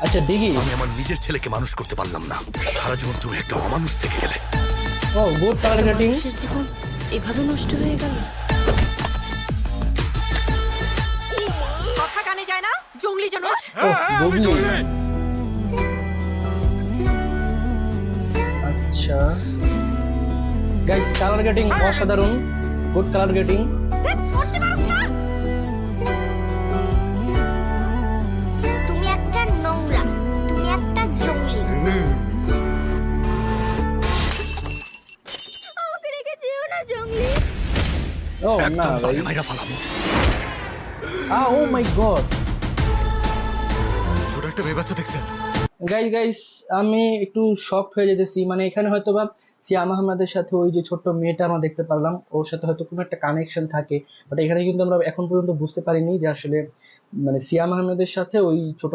আচ্ছা দিঘি। আমি আমার নিজের ছেলেকে মানুষ করতে পারলাম না, সারা জীবন তুমি একটা অমানুষ থেকে গেলে। ও গুড কালার গ্রেডিং। মানুষের জীবন এভাবে নষ্ট হয়ে গেল। কথা কানে যায় না, জঙ্গলি জানোয়ার। গুগলি। আচ্ছা গাইস, কালার গ্রেডিং অসাধারণ, গুড কালার গ্রেডিং। দেখ, করতে পারছ না। তুমি একটা নোংরা, তুমি একটা জঙ্গলি। আমাকে রেখে যেও না জঙ্গলি। ও না একদম ভাই, জানে মাইরা ফালাম। ও মাই গড। ছোট একটা মেয়ে বাচ্চা দেখছেন? গাইস আমি একটু শকড হয়ে যেতেছি, মানে এখানে হয়তো বা সিয়াম আহমেদের সাথে ওই যে ছোট্ট মেয়েটা আমরা দেখতে পারলাম, ওর সাথে হয়তো কোনো একটা কানেকশন থাকে, বাট এখানে কিন্তু আমরা এখন পর্যন্ত বুঝতে পারিনি যে আসলে মানে সিয়াম আহমেদের সাথে ওই ছোট